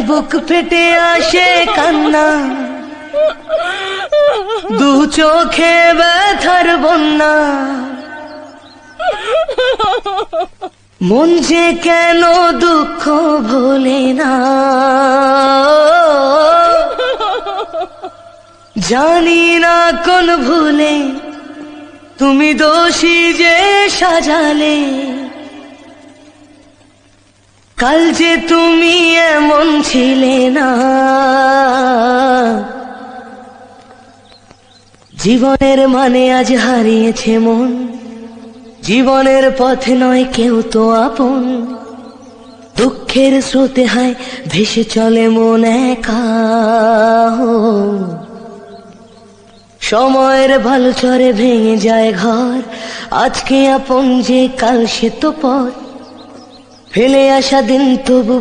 বুক ফেটে আসে কান্না, দু চোখে ব্যথার বন্যা। মন যে কেন দুঃখ ভোলে না, জানি না কোন ভুলে তুমি দোষী যে সাজালে। কাল যে তুমি এমন ছিলে না, জীবনের মানে আজ হারিয়েছে মন। জীবনের পথে নয় কেউ তো আপন, দুঃখের স্রোতে হায় ভেসে চলে মন একা। সময়ের ভালো চরে ভেঙে যায় ঘর, আজকে আপন যে কাল সে তো পর। ফেলে আসা দিন তবু